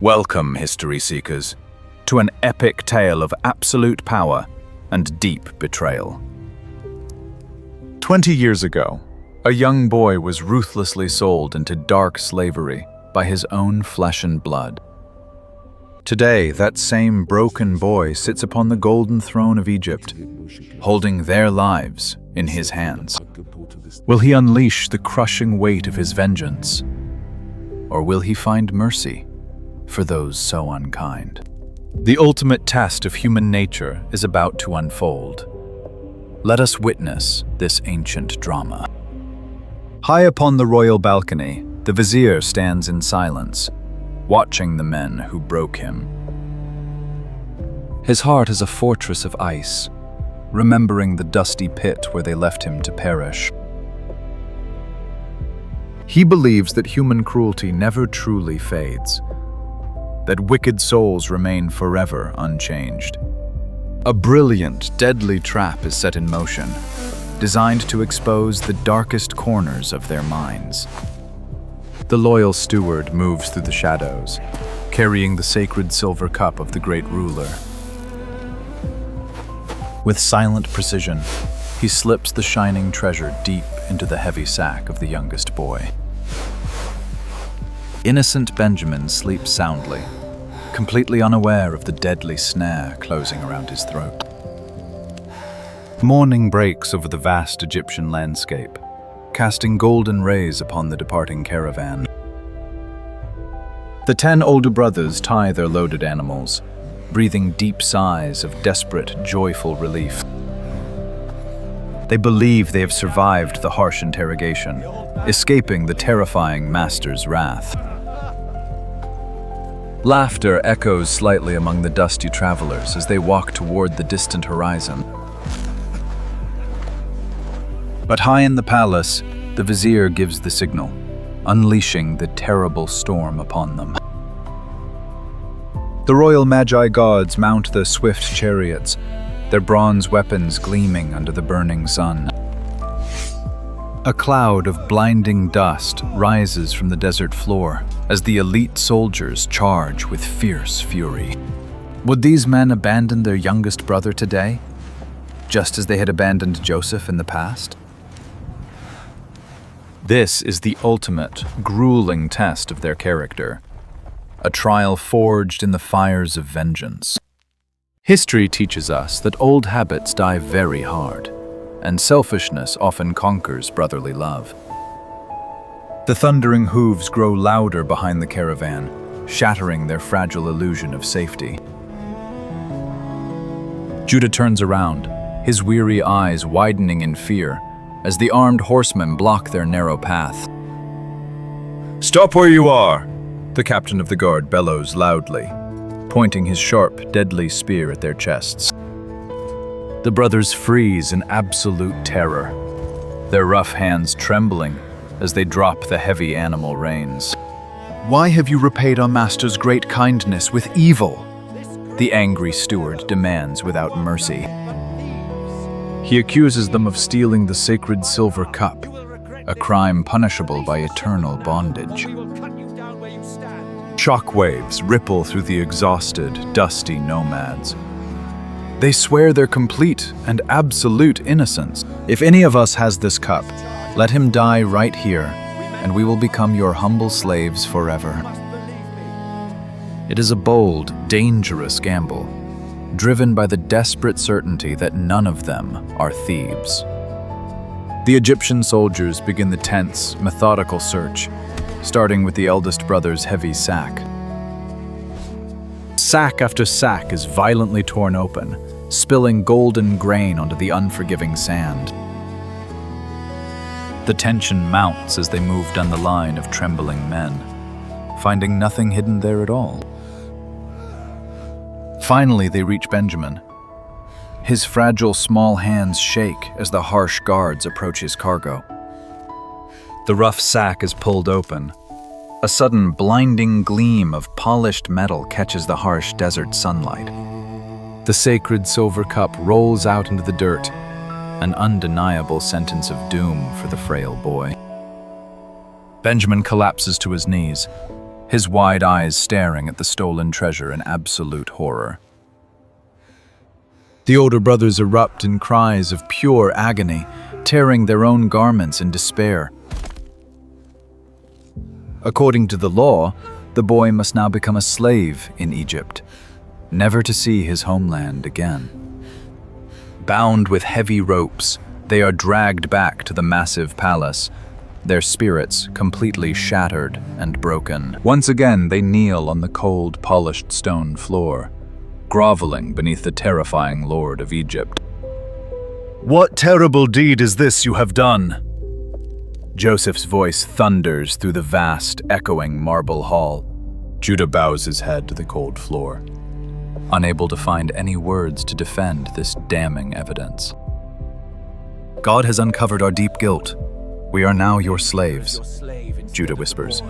Welcome, history seekers, to an epic tale of absolute power and deep betrayal. 20 years ago, a young boy was ruthlessly sold into dark slavery by his own flesh and blood. Today, that same broken boy sits upon the golden throne of Egypt, holding their lives in his hands. Will he unleash the crushing weight of his vengeance? Or will he find mercy for those so unkind? The ultimate test of human nature is about to unfold. Let us witness this ancient drama. High upon the royal balcony, the vizier stands in silence, watching the men who broke him. His heart is a fortress of ice, remembering the dusty pit where they left him to perish. He believes that human cruelty never truly fades, that wicked souls remain forever unchanged. A brilliant, deadly trap is set in motion, designed to expose the darkest corners of their minds. The loyal steward moves through the shadows, carrying the sacred silver cup of the great ruler. With silent precision, he slips the shining treasure deep into the heavy sack of the youngest boy. Innocent Benjamin sleeps soundly, completely unaware of the deadly snare closing around his throat. Morning breaks over the vast Egyptian landscape, casting golden rays upon the departing caravan. The 10 older brothers tie their loaded animals, breathing deep sighs of desperate, joyful relief. They believe they have survived the harsh interrogation, escaping the terrifying master's wrath. Laughter echoes slightly among the dusty travelers as they walk toward the distant horizon. But high in the palace, the vizier gives the signal, unleashing the terrible storm upon them. The royal Medjay gods mount their swift chariots, their bronze weapons gleaming under the burning sun. A cloud of blinding dust rises from the desert floor as the elite soldiers charge with fierce fury. Would these men abandon their youngest brother today, just as they had abandoned Joseph in the past? This is the ultimate, grueling test of their character, a trial forged in the fires of vengeance. History teaches us that old habits die very hard, and selfishness often conquers brotherly love. The thundering hooves grow louder behind the caravan, shattering their fragile illusion of safety. Judah turns around, his weary eyes widening in fear as the armed horsemen block their narrow path. "Stop where you are!" the captain of the guard bellows loudly, pointing his sharp, deadly spear at their chests. The brothers freeze in absolute terror, their rough hands trembling as they drop the heavy animal reins. "Why have you repaid our master's great kindness with evil?" the angry steward demands without mercy. He accuses them of stealing the sacred silver cup, a crime punishable by eternal bondage. Shockwaves ripple through the exhausted, dusty nomads. They swear their complete and absolute innocence. "If any of us has this cup, let him die right here, and we will become your humble slaves forever." It is a bold, dangerous gamble, driven by the desperate certainty that none of them are thieves. The Egyptian soldiers begin the tense, methodical search, starting with the eldest brother's heavy sack. Sack after sack is violently torn open, spilling golden grain onto the unforgiving sand. The tension mounts as they move down the line of trembling men, finding nothing hidden there at all. Finally, they reach Benjamin. His fragile, small hands shake as the harsh guards approach his cargo. The rough sack is pulled open. A sudden, blinding gleam of polished metal catches the harsh desert sunlight. The sacred silver cup rolls out into the dirt, an undeniable sentence of doom for the frail boy. Benjamin collapses to his knees, his wide eyes staring at the stolen treasure in absolute horror. The older brothers erupt in cries of pure agony, tearing their own garments in despair. According to the law, the boy must now become a slave in Egypt, never to see his homeland again. Bound with heavy ropes, they are dragged back to the massive palace, their spirits completely shattered and broken. Once again, they kneel on the cold, polished stone floor, groveling beneath the terrifying Lord of Egypt. "What terrible deed is this you have done?" Joseph's voice thunders through the vast, echoing marble hall. Judah bows his head to the cold floor, unable to find any words to defend this damning evidence. "God has uncovered our deep guilt. We are now your slaves," Judah whispers,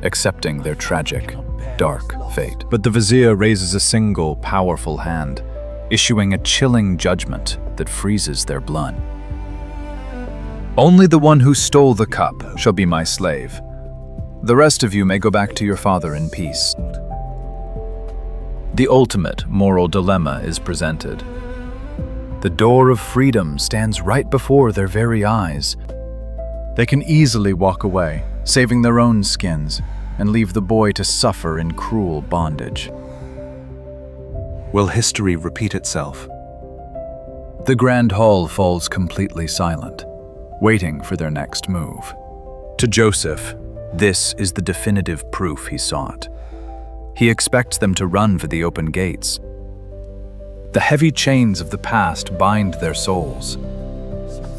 accepting their tragic, dark fate. But the vizier raises a single, powerful hand, issuing a chilling judgment that freezes their blood. "Only the one who stole the cup shall be my slave. The rest of you may go back to your father in peace." The ultimate moral dilemma is presented. The door of freedom stands right before their very eyes. They can easily walk away, saving their own skins, and leave the boy to suffer in cruel bondage. Will history repeat itself? The grand hall falls completely silent, waiting for their next move. To Joseph, this is the definitive proof he sought. He expects them to run for the open gates. The heavy chains of the past bind their souls.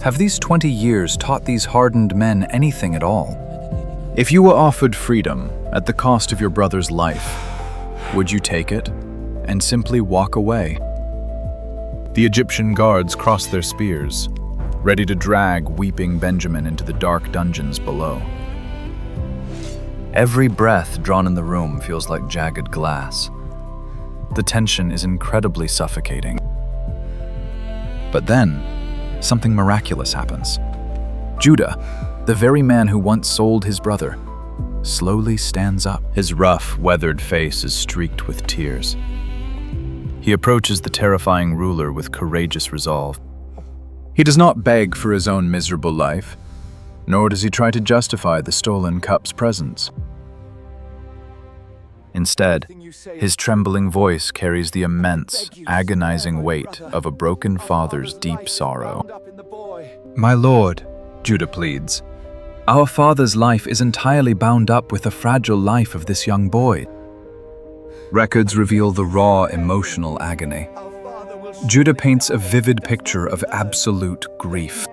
Have these 20 years taught these hardened men anything at all? If you were offered freedom at the cost of your brother's life, would you take it and simply walk away? The Egyptian guards cross their spears, ready to drag weeping Benjamin into the dark dungeons below. Every breath drawn in the room feels like jagged glass. The tension is incredibly suffocating. But then, something miraculous happens. Judah, the very man who once sold his brother, slowly stands up. His rough, weathered face is streaked with tears. He approaches the terrifying ruler with courageous resolve. He does not beg for his own miserable life, nor does he try to justify the stolen cup's presence. Instead, his trembling voice carries the immense, agonizing weight of a broken father's deep sorrow. "My lord," Judah pleads, "our father's life is entirely bound up with the fragile life of this young boy." Records reveal the raw emotional agony. Judah paints a vivid picture of absolute grief.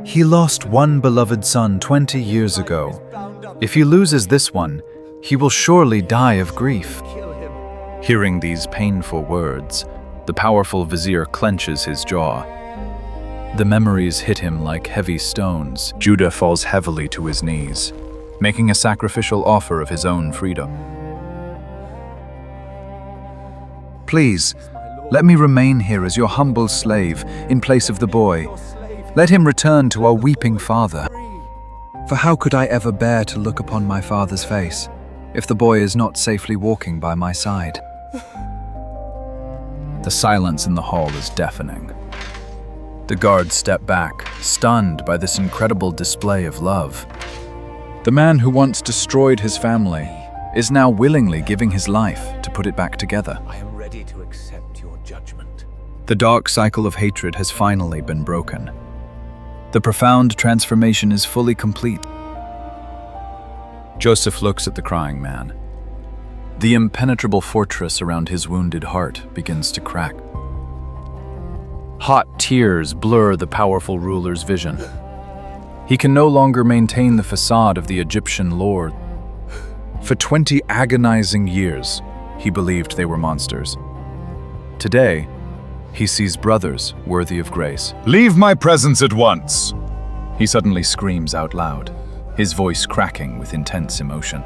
He lost one beloved son 20 years ago. If he loses this one, he will surely die of grief. Hearing these painful words, the powerful vizier clenches his jaw. The memories hit him like heavy stones. Judah falls heavily to his knees, making a sacrificial offer of his own freedom. "Please, let me remain here as your humble slave in place of the boy. Let him return to our weeping father. For how could I ever bear to look upon my father's face if the boy is not safely walking by my side?" The silence in the hall is deafening. The guards step back, stunned by this incredible display of love. The man who once destroyed his family is now willingly giving his life to put it back together. "I am ready to accept your judgment." The dark cycle of hatred has finally been broken. The profound transformation is fully complete. Joseph looks at the crying man. The impenetrable fortress around his wounded heart begins to crack. Hot tears blur the powerful ruler's vision. He can no longer maintain the facade of the Egyptian lord. For 20 agonizing years, he believed they were monsters. Today, he sees brothers worthy of grace. "Leave my presence at once!" He suddenly screams out loud, his voice cracking with intense emotion.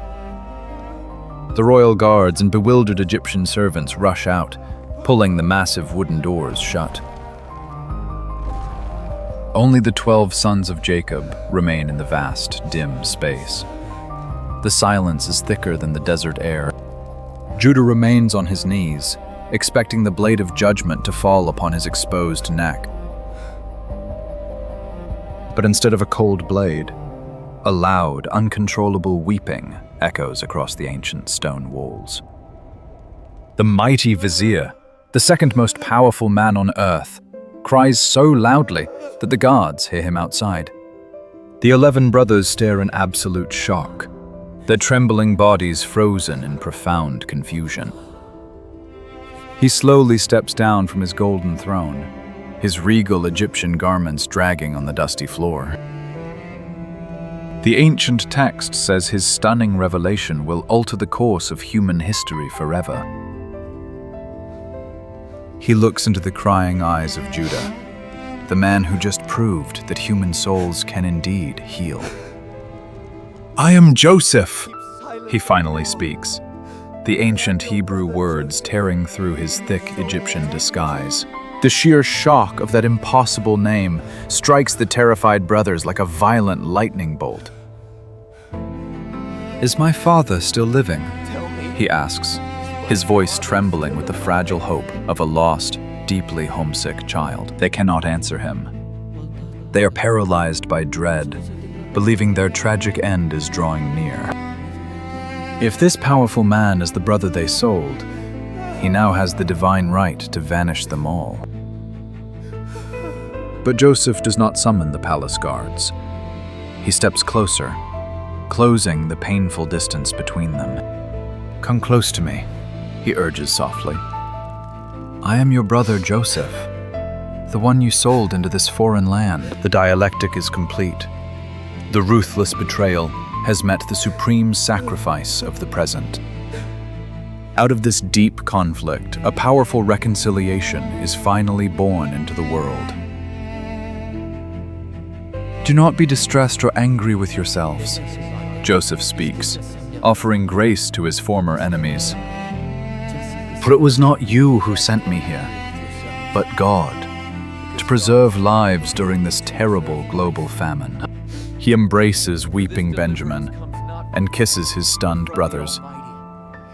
The royal guards and bewildered Egyptian servants rush out, pulling the massive wooden doors shut. Only the 12 sons of Jacob remain in the vast, dim space. The silence is thicker than the desert air. Judah remains on his knees, expecting the blade of judgment to fall upon his exposed neck. But instead of a cold blade, a loud, uncontrollable weeping echoes across the ancient stone walls. The mighty Vizier, the second most powerful man on earth, cries so loudly that the guards hear him outside. The 11 brothers stare in absolute shock, their trembling bodies frozen in profound confusion. He slowly steps down from his golden throne, his regal Egyptian garments dragging on the dusty floor. The ancient text says his stunning revelation will alter the course of human history forever. He looks into the crying eyes of Judah, the man who just proved that human souls can indeed heal. "I am Joseph," he finally speaks, the ancient Hebrew words tearing through his thick Egyptian disguise. The sheer shock of that impossible name strikes the terrified brothers like a violent lightning bolt. "Is my father still living?" he asks, his voice trembling with the fragile hope of a lost, deeply homesick child. They cannot answer him. They are paralyzed by dread, believing their tragic end is drawing near. If this powerful man is the brother they sold, he now has the divine right to vanish them all. But Joseph does not summon the palace guards. He steps closer, closing the painful distance between them. "Come close to me," he urges softly. "I am your brother Joseph, the one you sold into this foreign land." The dialectic is complete. The ruthless betrayal has met the supreme sacrifice of the present. Out of this deep conflict, a powerful reconciliation is finally born into the world. "Do not be distressed or angry with yourselves," Joseph speaks, offering grace to his former enemies. "For it was not you who sent me here, but God, to preserve lives during this terrible global famine." He embraces weeping Benjamin and kisses his stunned brothers,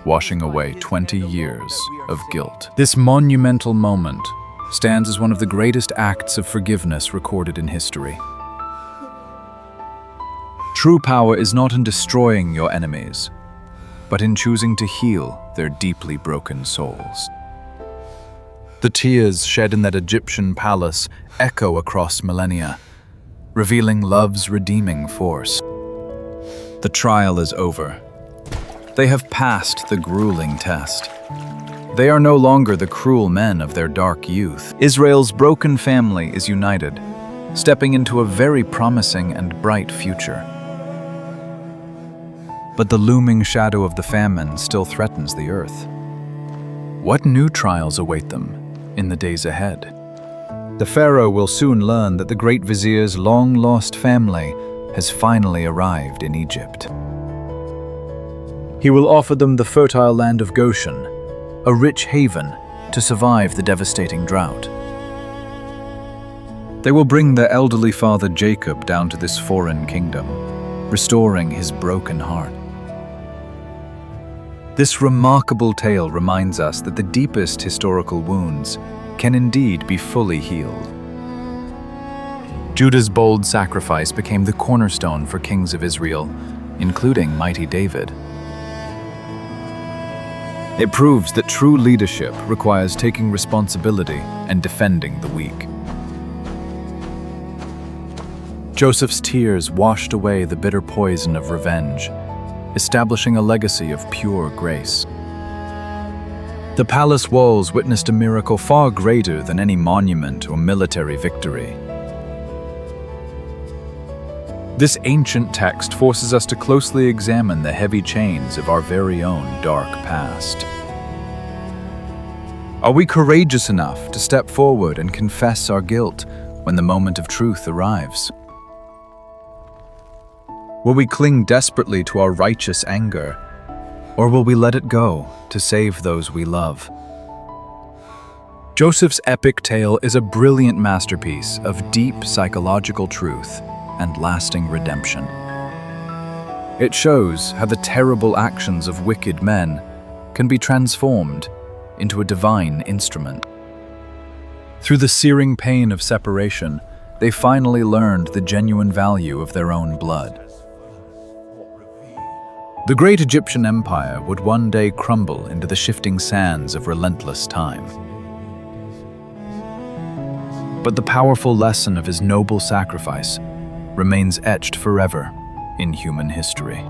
washing away 20 years of guilt. This monumental moment stands as one of the greatest acts of forgiveness recorded in history. True power is not in destroying your enemies, but in choosing to heal their deeply broken souls. The tears shed in that Egyptian palace echo across millennia, revealing love's redeeming force. The trial is over. They have passed the grueling test. They are no longer the cruel men of their dark youth. Israel's broken family is united, stepping into a very promising and bright future. But the looming shadow of the famine still threatens the earth. What new trials await them in the days ahead? The pharaoh will soon learn that the great vizier's long-lost family has finally arrived in Egypt. He will offer them the fertile land of Goshen, a rich haven to survive the devastating drought. They will bring their elderly father Jacob down to this foreign kingdom, restoring his broken heart. This remarkable tale reminds us that the deepest historical wounds can indeed be fully healed. Judah's bold sacrifice became the cornerstone for kings of Israel, including mighty David. It proves that true leadership requires taking responsibility and defending the weak. Joseph's tears washed away the bitter poison of revenge, establishing a legacy of pure grace. The palace walls witnessed a miracle far greater than any monument or military victory. This ancient text forces us to closely examine the heavy chains of our very own dark past. Are we courageous enough to step forward and confess our guilt when the moment of truth arrives? Will we cling desperately to our righteous anger, or will we let it go to save those we love? Joseph's epic tale is a brilliant masterpiece of deep psychological truth and lasting redemption. It shows how the terrible actions of wicked men can be transformed into a divine instrument. Through the searing pain of separation, they finally learned the genuine value of their own blood. The great Egyptian empire would one day crumble into the shifting sands of relentless time. But the powerful lesson of his noble sacrifice remains etched forever in human history.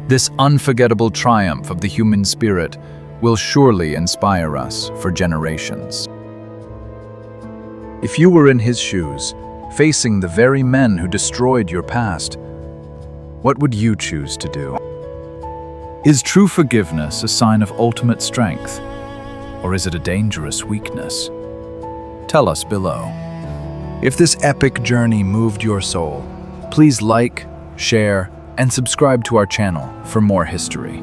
This unforgettable triumph of the human spirit will surely inspire us for generations. If you were in his shoes, facing the very men who destroyed your past, what would you choose to do? Is true forgiveness a sign of ultimate strength, or is it a dangerous weakness? Tell us below. If this epic journey moved your soul, please like, share, and subscribe to our channel for more history.